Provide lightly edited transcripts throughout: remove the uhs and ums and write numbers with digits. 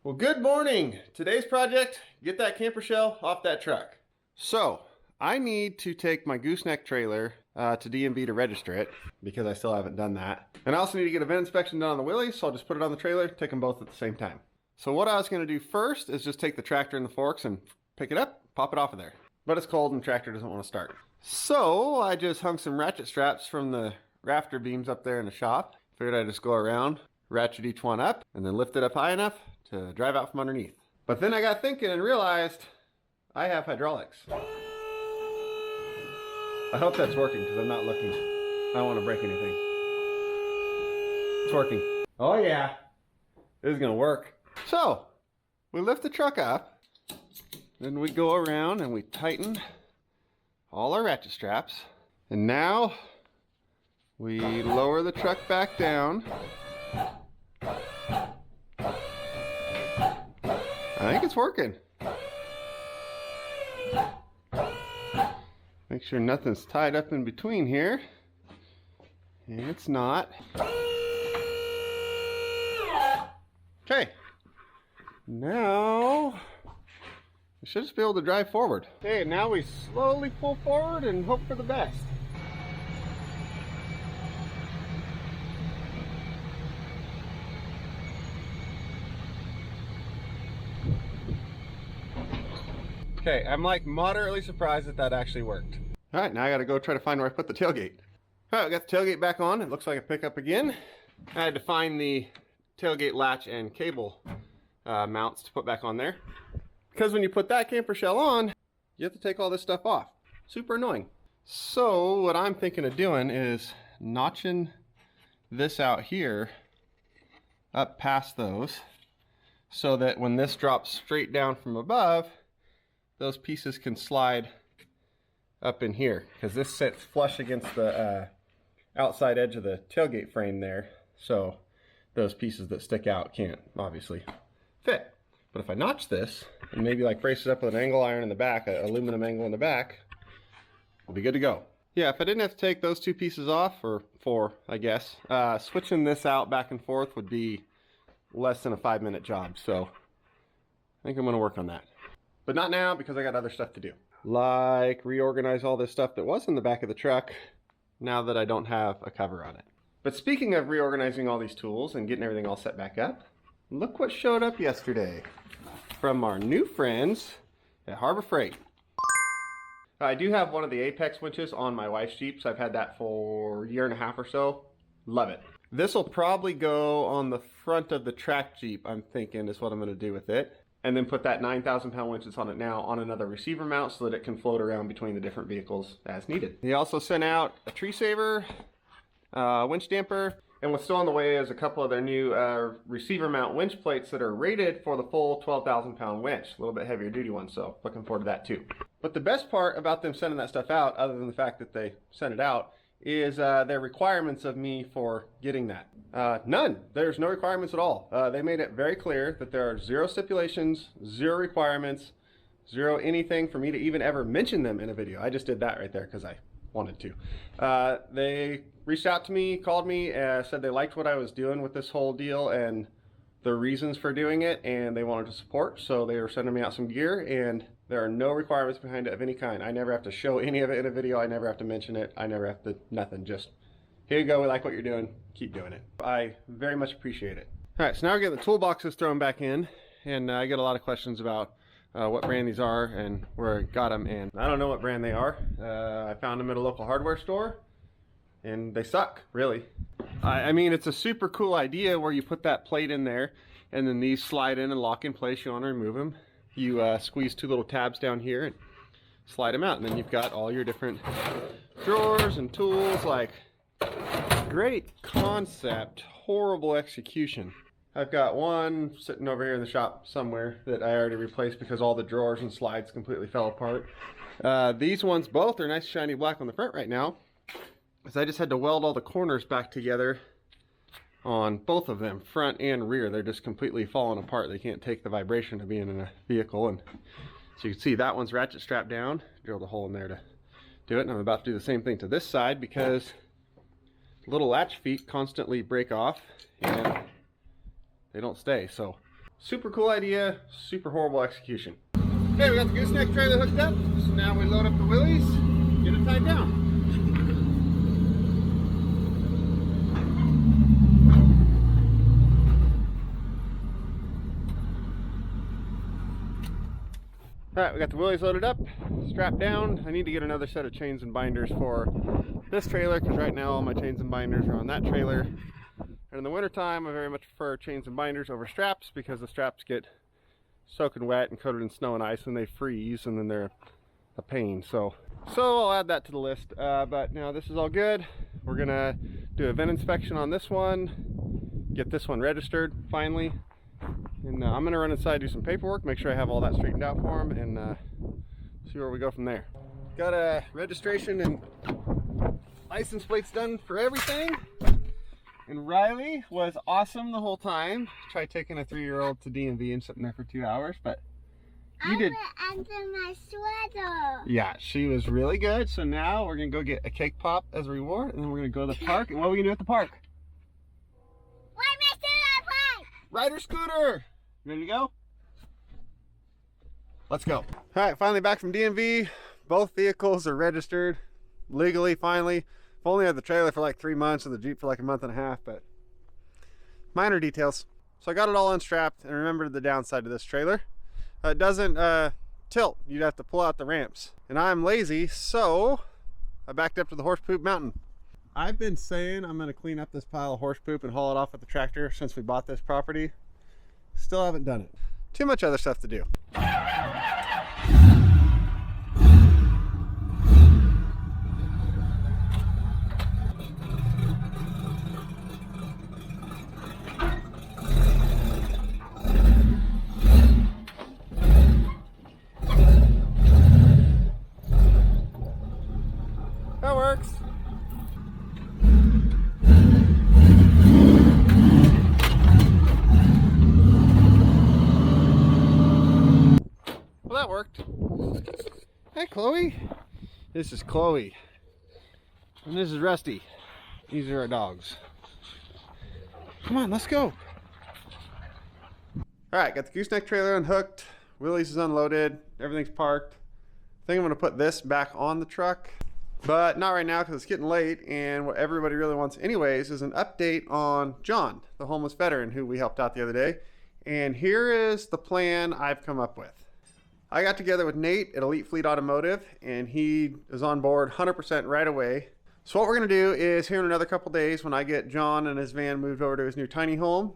Well, good morning. Today's project, get that camper shell off that truck. So, I need to take my gooseneck trailer to DMV to register it because I still haven't done that. And I also need to get a vent inspection done on the wheelies, so I'll just put it on the trailer, take them both at the same time. So what I was gonna do first is just take the tractor and the forks and pick it up, pop it off of there. But it's cold and the tractor doesn't want to start. So I just hung some ratchet straps from the rafter beams up there in the shop. Figured I'd just go around, ratchet each one up, and then lift it up high enough to drive out from underneath. But then I got thinking and realized I have hydraulics. I hope that's working because I'm not looking. I don't want to break anything. It's working. Oh yeah, this is gonna work. So we lift the truck up, then we go around and we tighten all our ratchet straps. And now we lower the truck back down. I think it's working. Make sure nothing's tied up in between here. And it's not. Okay. Now we should just be able to drive forward. Okay, now we slowly pull forward and hope for the best. Okay, I'm like moderately surprised that that actually worked. All right, now I gotta go try to find where I put the tailgate. All right, I got the tailgate back on. It looks like a pickup again. I had to find the tailgate latch and cable mounts to put back on there. Because when you put that camper shell on, you have to take all this stuff off. Super annoying. So what I'm thinking of doing is notching this out here up past those so that when this drops straight down from above, those pieces can slide up in here because this sits flush against the outside edge of the tailgate frame there. So those pieces that stick out can't obviously fit. But if I notch this and maybe like brace it up with an angle iron in the back, an aluminum angle in the back, we'll be good to go. Yeah, if I didn't have to take those two pieces off, or four, I guess, switching this out back and forth would be less than a 5-minute job. So I think I'm gonna work on that. But not now because I got other stuff to do. Like reorganize all this stuff that was in the back of the truck now that I don't have a cover on it. But speaking of reorganizing all these tools and getting everything all set back up, look what showed up yesterday from our new friends at Harbor Freight. I do have one of the Apex winches on my wife's Jeep, so I've had that for a year and a half or so. Love it. This will probably go on the front of the track Jeep, I'm thinking, is what I'm gonna do with it. And then put that 9,000 pound winch that's on it now on another receiver mount so that it can float around between the different vehicles as needed. He also sent out a tree saver, winch damper, and what's still on the way is a couple of their new receiver mount winch plates that are rated for the full 12,000 pound winch, a little bit heavier duty one, so looking forward to that too. But the best part about them sending that stuff out, other than the fact that they sent it out, is their requirements of me for getting that. None. There's no requirements at all. They made it very clear that there are zero stipulations, zero requirements, zero anything for me to even ever mention them in a video. I just did that right there because I wanted to. They reached out to me, called me, said they liked what I was doing with this whole deal and the reasons for doing it, and they wanted to support, so they were sending me out some gear, and there are no requirements behind it of any kind. I never have to show any of it in a video. I never have to mention it. I never have to, nothing. Just, here you go. We like what you're doing. Keep doing it. I very much appreciate it. All right, so now we're getting the toolboxes thrown back in, and I get a lot of questions about what brand these are and where I got them, and I don't know what brand they are. I found them at a local hardware store, and they suck, really. I mean, it's a super cool idea where you put that plate in there, and then these slide in and lock in place. You want to remove them. You squeeze two little tabs down here and slide them out, and then you've got all your different drawers and tools. Like, great concept, horrible execution. I've got one sitting over here in the shop somewhere that I already replaced because all the drawers and slides completely fell apart. These ones both are nice shiny black on the front right now, because I just had to weld all the corners back together on both of them, front and rear. They're just completely falling apart. They can't take the vibration of being in a vehicle. And so you can see that one's ratchet strapped down. Drilled a hole in there to do it. And I'm about to do the same thing to this side because little latch feet constantly break off and they don't stay. So Super cool idea, super horrible execution. Okay, we got the gooseneck trailer hooked up, so now we load up the willies, get it tied down. Alright, we got the willies loaded up, strapped down. I need to get another set of chains and binders for this trailer because right now all my chains and binders are on that trailer. And in the wintertime, I very much prefer chains and binders over straps because the straps get soaking wet and coated in snow and ice and they freeze and then they're a pain. So I'll add that to the list. But now this is all good. We're gonna do a VIN inspection on this one, get this one registered finally. And I'm going to run inside, do some paperwork, make sure I have all that straightened out for him, and see where we go from there. Got a registration and license plates done for everything. And Riley was awesome the whole time. Tried taking a 3-year-old to DMV and sitting there for 2 hours, but you did. I went under my sweater. Yeah, she was really good. So now we're going to go get a cake pop as a reward, and then we're going to go to the park. And what are we going to do at the park? Rider scooter! Ready to go? Let's go. Alright, finally back from DMV. Both vehicles are registered legally, finally. I've only had the trailer for like 3 months and the Jeep for like a month and a half, but minor details. So I got it all unstrapped and remembered the downside to this trailer. It doesn't tilt. You'd have to pull out the ramps. And I'm lazy, so I backed up to the horse poop mountain. I've been saying I'm going to clean up this pile of horse poop and haul it off with the tractor since we bought this property. Still haven't done it. Too much other stuff to do. That works. That worked. Hi, Chloe. This is Chloe. And this is Rusty. These are our dogs. Come on, let's go. Alright, got the gooseneck trailer unhooked. Willie's is unloaded. Everything's parked. I think I'm going to put this back on the truck. But not right now because it's getting late. And what everybody really wants anyways is an update on John, the homeless veteran who we helped out the other day. And here is the plan I've come up with. I got together with Nate at Elite Fleet Automotive, and he is on board 100% right away. So what we're going to do is here in another couple days when I get John and his van moved over to his new tiny home,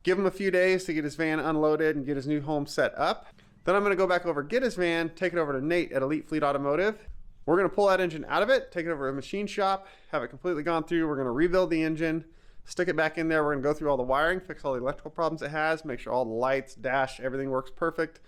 give him a few days to get his van unloaded and get his new home set up. Then I'm going to go back over, get his van, take it over to Nate at Elite Fleet Automotive. We're going to pull that engine out of it, take it over to a machine shop, have it completely gone through. We're going to rebuild the engine, stick it back in there. We're going to go through all the wiring, fix all the electrical problems it has, make sure all the lights, dash, everything works perfect.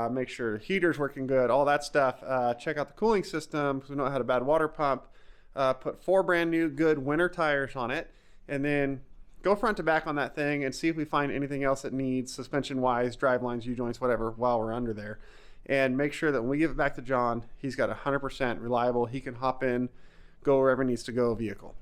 Make sure the heater's working good, all that stuff. Check out the cooling system because we know it had a bad water pump. Put 4 brand new good winter tires on it, and then go front to back on that thing and see if we find anything else that needs suspension wise, drive lines, U-joints, whatever, while we're under there. And make sure that when we give it back to John, he's got 100% reliable, he can hop in, go wherever he needs to go vehicle.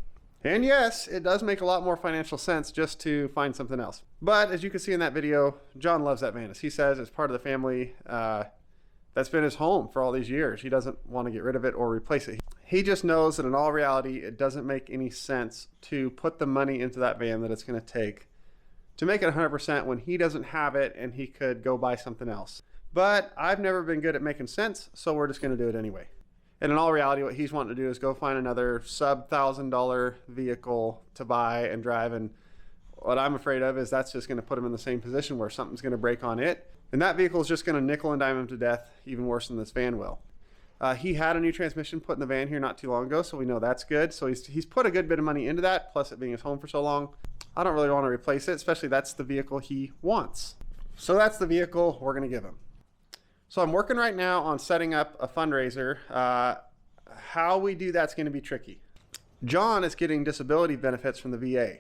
And yes, it does make a lot more financial sense just to find something else. But as you can see in that video, John loves that van. As he says, it's part of the family. That's been his home for all these years. He doesn't want to get rid of it or replace it. He just knows that in all reality, it doesn't make any sense to put the money into that van that it's going to take to make it 100% when he doesn't have it and he could go buy something else. But I've never been good at making sense, so we're just going to do it anyway. And in all reality, what he's wanting to do is go find another sub $1,000 vehicle to buy and drive. And what I'm afraid of is that's just going to put him in the same position where something's going to break on it. And that vehicle is just going to nickel and dime him to death, even worse than this van will. He had a new transmission put in the van here not too long ago, so we know that's good. So he's put a good bit of money into that, plus it being his home for so long. I don't really want to replace it, especially that's the vehicle he wants. So that's the vehicle we're going to give him. So I'm working right now on setting up a fundraiser. How we do that's going to be tricky. John is getting disability benefits from the VA.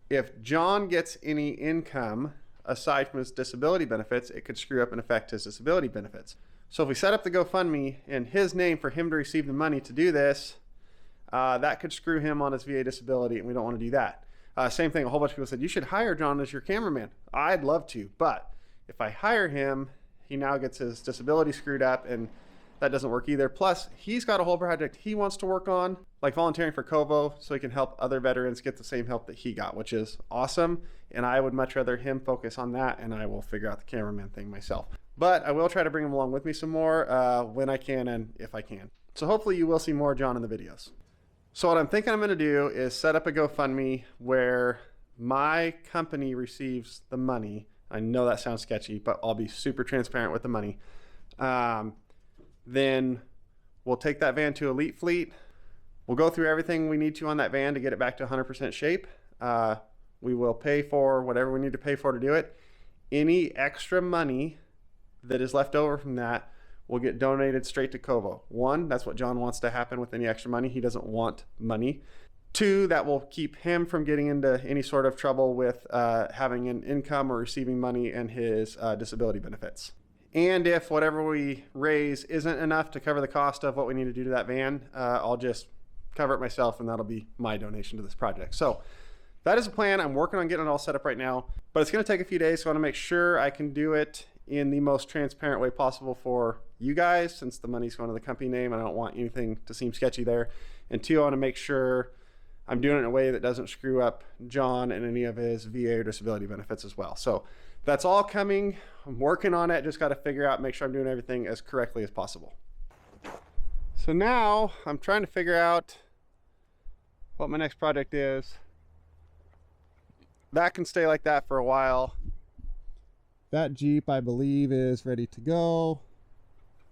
If John gets any income aside from his disability benefits, it could screw up and affect his disability benefits. So if we set up the GoFundMe in his name for him to receive the money to do this, that could screw him on his VA disability, and we don't want to do that. Same thing, a whole bunch of people said, you should hire John as your cameraman. I'd love to, but if I hire him, he now gets his disability screwed up, and that doesn't work either. Plus, he's got a whole project he wants to work on, like volunteering for COVO, so he can help other veterans get the same help that he got, which is awesome. And I would much rather him focus on that, and I will figure out the cameraman thing myself. But I will try to bring him along with me some more when I can and if I can. So hopefully you will see more John in the videos. So what I'm thinking I'm gonna do is set up a GoFundMe where my company receives the money. I know that sounds sketchy, but I'll be super transparent with the money. Then we'll take that van to Elite Fleet. We'll go through everything we need to on that van to get it back to 100% shape. We will pay for whatever we need to pay for to do it. Any extra money that is left over from that will get donated straight to COVO. One, that's what John wants to happen with any extra money. He doesn't want money. Two, that will keep him from getting into any sort of trouble with having an income or receiving money and his disability benefits. And if whatever we raise isn't enough to cover the cost of what we need to do to that van, I'll just cover it myself, and that'll be my donation to this project. So that is a plan. I'm working on getting it all set up right now, but it's going to take a few days, so I want to make sure I can do it in the most transparent way possible for you guys, since the money's going to the company name and I don't want anything to seem sketchy there. And two, I want to make sure I'm doing it in a way that doesn't screw up John and any of his VA or disability benefits as well. So that's all coming. I'm working on it. Just got to figure out, make sure I'm doing everything as correctly as possible. So now I'm trying to figure out what my next project is. That can stay like that for a while. That Jeep, I believe, is ready to go.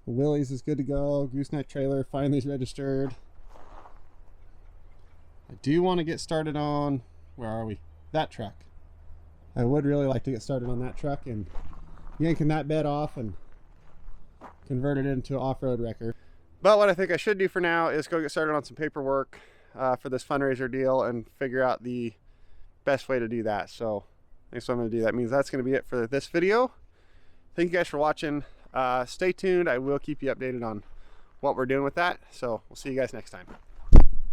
The Willys is good to go. Gooseneck trailer finally is registered. I do want to get started on, where are we? That truck. I would really like to get started on that truck and yanking that bed off and convert it into an off-road wrecker. But what I think I should do for now is go get started on some paperwork for this fundraiser deal and figure out the best way to do that. So that's what I'm going to do. That means that's going to be it for this video. Thank you guys for watching. Stay tuned. I will keep you updated on what we're doing with that. So we'll see you guys next time.